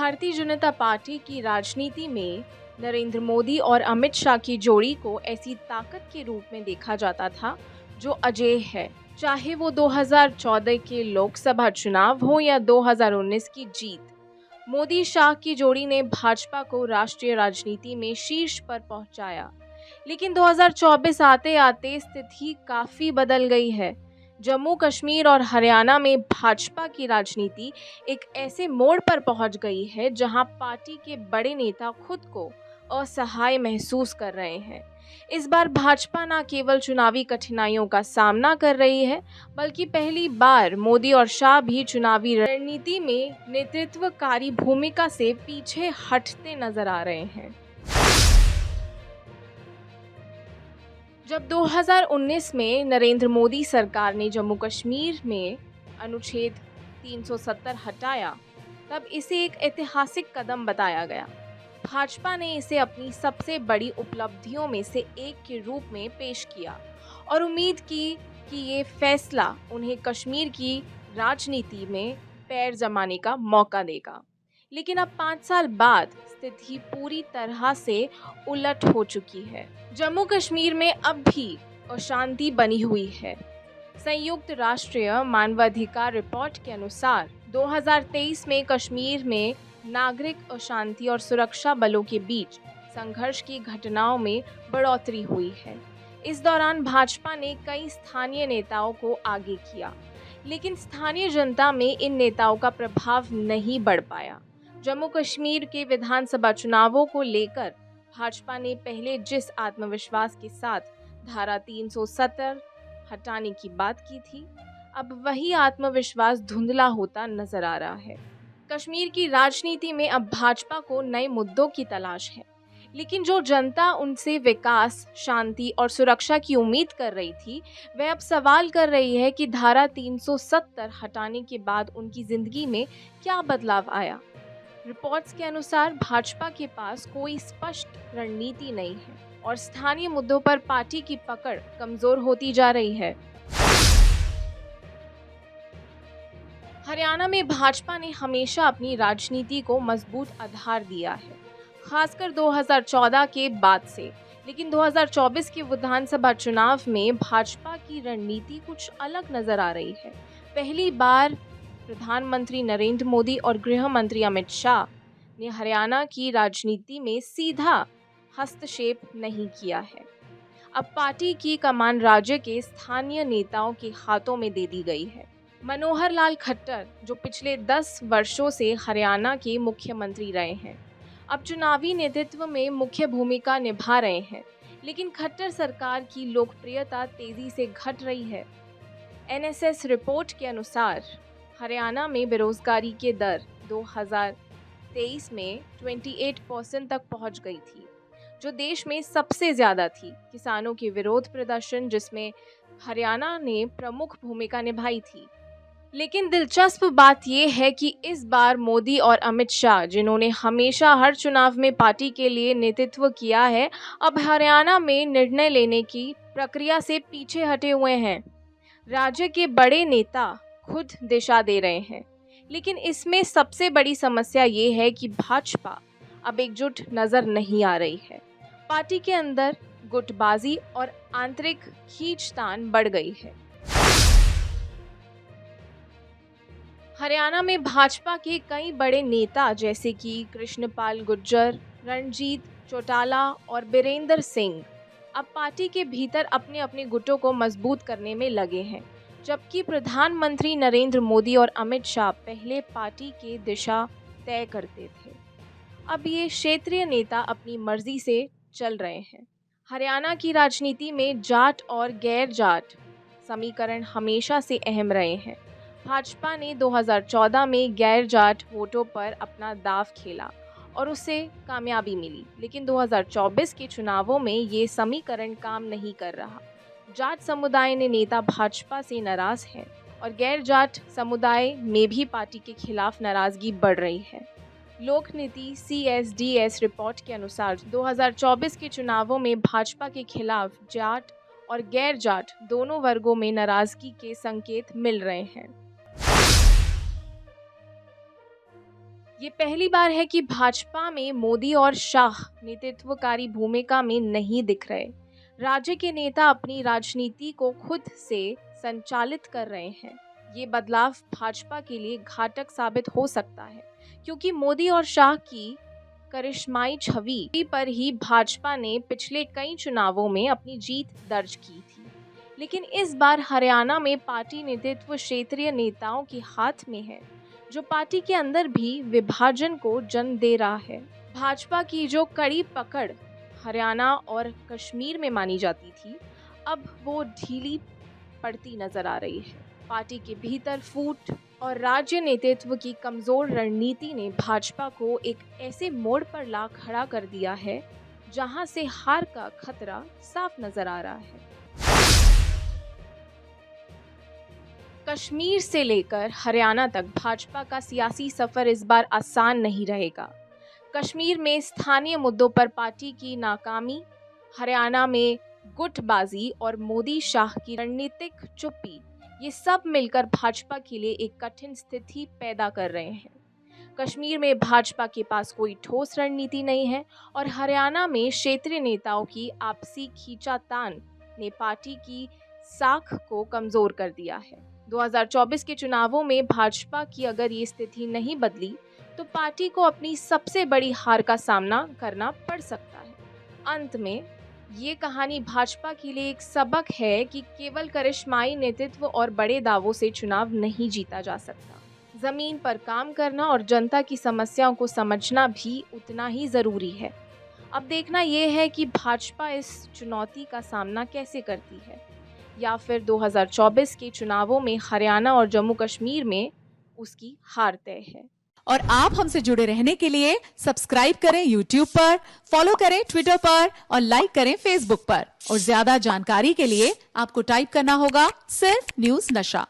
Bharatiya Janata party की राजनीति में नरेंद्र मोदी और अमित शाह की जोड़ी को ऐसी ताकत के रूप में देखा जाता था जो अजेय है। चाहे वो 2014 के लोकसभा चुनाव हो या 2019 की जीत, मोदी शाह की जोड़ी ने भाजपा को राष्ट्रीय राजनीति में शीर्ष पर पहुंचाया। लेकिन 2024 आते आते स्थिति काफी बदल गई है। जम्मू कश्मीर और हरियाणा में भाजपा की राजनीति एक ऐसे मोड़ पर पहुंच गई है जहां पार्टी के बड़े नेता खुद को असहाय महसूस कर रहे हैं। इस बार भाजपा न केवल चुनावी कठिनाइयों का सामना कर रही है, बल्कि पहली बार मोदी और शाह भी चुनावी रणनीति में नेतृत्वकारी भूमिका से पीछे हटते नजर आ रहे हैं। जब 2019 में नरेंद्र मोदी सरकार ने जम्मू कश्मीर में अनुच्छेद 370 हटाया, तब इसे एक ऐतिहासिक कदम बताया गया। भाजपा ने इसे अपनी सबसे बड़ी उपलब्धियों में से एक के रूप में पेश किया और उम्मीद की कि ये फैसला उन्हें कश्मीर की राजनीति में पैर जमाने का मौका देगा। लेकिन अब 5 साल बाद स्थिति पूरी तरह से उलट हो चुकी है। जम्मू कश्मीर में अब भी अशांति बनी हुई है। संयुक्त राष्ट्र मानवाधिकार रिपोर्ट के अनुसार 2023 में कश्मीर में नागरिक अशांति और सुरक्षा बलों के बीच संघर्ष की घटनाओं में बढ़ोतरी हुई है। इस दौरान भाजपा ने कई स्थानीय नेताओं को आगे किया, लेकिन स्थानीय जनता में इन नेताओं का प्रभाव नहीं बढ़ पाया। जम्मू कश्मीर के विधानसभा चुनावों को लेकर भाजपा ने पहले जिस आत्मविश्वास के साथ धारा 370 हटाने की बात की थी, अब वही आत्मविश्वास धुंधला होता नजर आ रहा है। कश्मीर की राजनीति में अब भाजपा को नए मुद्दों की तलाश है, लेकिन जो जनता उनसे विकास, शांति और सुरक्षा की उम्मीद कर रही थी, वह अब सवाल कर रही है कि धारा 370 हटाने के बाद उनकी जिंदगी में क्या बदलाव आया। रिपोर्ट्स के अनुसार भाजपा के पास कोई स्पष्ट रणनीति नहीं है और स्थानीय मुद्दों पर पार्टी की पकड़ कमजोर होती जा रही है। हरियाणा में भाजपा ने हमेशा अपनी राजनीति को मजबूत आधार दिया है, खासकर 2014 के बाद से। लेकिन 2024 के विधानसभा चुनाव में भाजपा की रणनीति कुछ अलग नजर आ रही है। पहली बार प्रधानमंत्री नरेंद्र मोदी और गृह मंत्री अमित शाह ने हरियाणा की राजनीति में सीधा हस्तक्षेप नहीं किया है। अब पार्टी की कमान राज्य के स्थानीय नेताओं के हाथों में दे दी गई है। मनोहर लाल खट्टर, जो पिछले 10 वर्षों से हरियाणा के मुख्यमंत्री रहे हैं, अब चुनावी नेतृत्व में मुख्य भूमिका निभा रहे हैं। लेकिन खट्टर सरकार की लोकप्रियता तेजी से घट रही है। NSS रिपोर्ट के अनुसार हरियाणा में बेरोजगारी की दर 2023 में 28% तक पहुंच गई थी, जो देश में सबसे ज़्यादा थी। किसानों के विरोध प्रदर्शन, जिसमें हरियाणा ने प्रमुख भूमिका निभाई थी। लेकिन दिलचस्प बात यह है कि इस बार मोदी और अमित शाह, जिन्होंने हमेशा हर चुनाव में पार्टी के लिए नेतृत्व किया है, अब हरियाणा में निर्णय लेने की प्रक्रिया से पीछे हटे हुए हैं। राज्य के बड़े नेता खुद दिशा दे रहे हैं, लेकिन इसमें सबसे बड़ी समस्या ये है कि भाजपा अब एकजुट नजर नहीं आ रही है। पार्टी के अंदर गुटबाजी और आंतरिक खींचतान बढ़ गई है। हरियाणा में भाजपा के कई बड़े नेता जैसे कि कृष्णपाल गुर्जर, रणजीत चौटाला और बीरेंद्र सिंह अब पार्टी के भीतर अपने अपने गुटों को मजबूत करने में लगे हैं, जबकि प्रधानमंत्री नरेंद्र मोदी और अमित शाह पहले पार्टी की दिशा तय करते थे। अब ये क्षेत्रीय नेता अपनी मर्जी से चल रहे हैं। हरियाणा की राजनीति में जाट और गैर जाट समीकरण हमेशा से अहम रहे हैं। भाजपा ने 2014 में गैर जाट वोटों पर अपना दांव खेला और उसे कामयाबी मिली, लेकिन 2024 के चुनावों में ये समीकरण काम नहीं कर रहा। जाट समुदाय ने नेता भाजपा से नाराज है और गैर जाट समुदाय में भी पार्टी के खिलाफ नाराजगी बढ़ रही है। लोक नीति CSDS रिपोर्ट के अनुसार 2024 के चुनावों में भाजपा के खिलाफ जाट और गैर जाट दोनों वर्गों में नाराजगी के संकेत मिल रहे हैं। ये पहली बार है कि भाजपा में मोदी और शाह नेतृत्वकारी भूमिका में नहीं दिख रहे। राज्य के नेता अपनी राजनीति को खुद से संचालित कर रहे हैं। ये बदलाव भाजपा के लिए घातक साबित हो सकता है, क्योंकि मोदी और शाह की करिश्माई छवि पर ही भाजपा ने पिछले कई चुनावों में अपनी जीत दर्ज की थी। लेकिन इस बार हरियाणा में पार्टी नेतृत्व क्षेत्रीय नेताओं के हाथ में है, जो पार्टी के अंदर भी विभाजन को जन्म दे रहा है। भाजपा की जो कड़ी पकड़ हरियाणा और कश्मीर में मानी जाती थी, अब वो ढीली पड़ती नजर आ रही है। पार्टी के भीतर फूट और राज्य नेतृत्व की कमजोर रणनीति ने भाजपा को एक ऐसे मोड़ पर ला खड़ा कर दिया है जहां से हार का खतरा साफ नजर आ रहा है। कश्मीर से लेकर हरियाणा तक भाजपा का सियासी सफर इस बार आसान नहीं रहेगा। कश्मीर में स्थानीय मुद्दों पर पार्टी की नाकामी, हरियाणा में गुटबाजी और मोदी शाह की रणनीतिक चुप्पी, ये सब मिलकर भाजपा के लिए एक कठिन स्थिति पैदा कर रहे हैं। कश्मीर में भाजपा के पास कोई ठोस रणनीति नहीं है और हरियाणा में क्षेत्रीय नेताओं की आपसी खींचातान ने पार्टी की साख को कमजोर कर दिया है। 2024 के चुनावों में भाजपा की अगर ये स्थिति नहीं बदली तो पार्टी को अपनी सबसे बड़ी हार का सामना करना पड़ सकता है। अंत में ये कहानी भाजपा के लिए एक सबक है कि केवल करिश्माई नेतृत्व और बड़े दावों से चुनाव नहीं जीता जा सकता। जमीन पर काम करना और जनता की समस्याओं को समझना भी उतना ही जरूरी है। अब देखना यह है कि भाजपा इस चुनौती का सामना कैसे करती है, या फिर 2024 के चुनावों में हरियाणा और जम्मू कश्मीर में उसकी हार तय है। और आप हमसे जुड़े रहने के लिए सब्सक्राइब करें YouTube पर, फॉलो करें Twitter पर और लाइक करें Facebook पर। और ज्यादा जानकारी के लिए आपको टाइप करना होगा सिर्फ न्यूज़ नशा।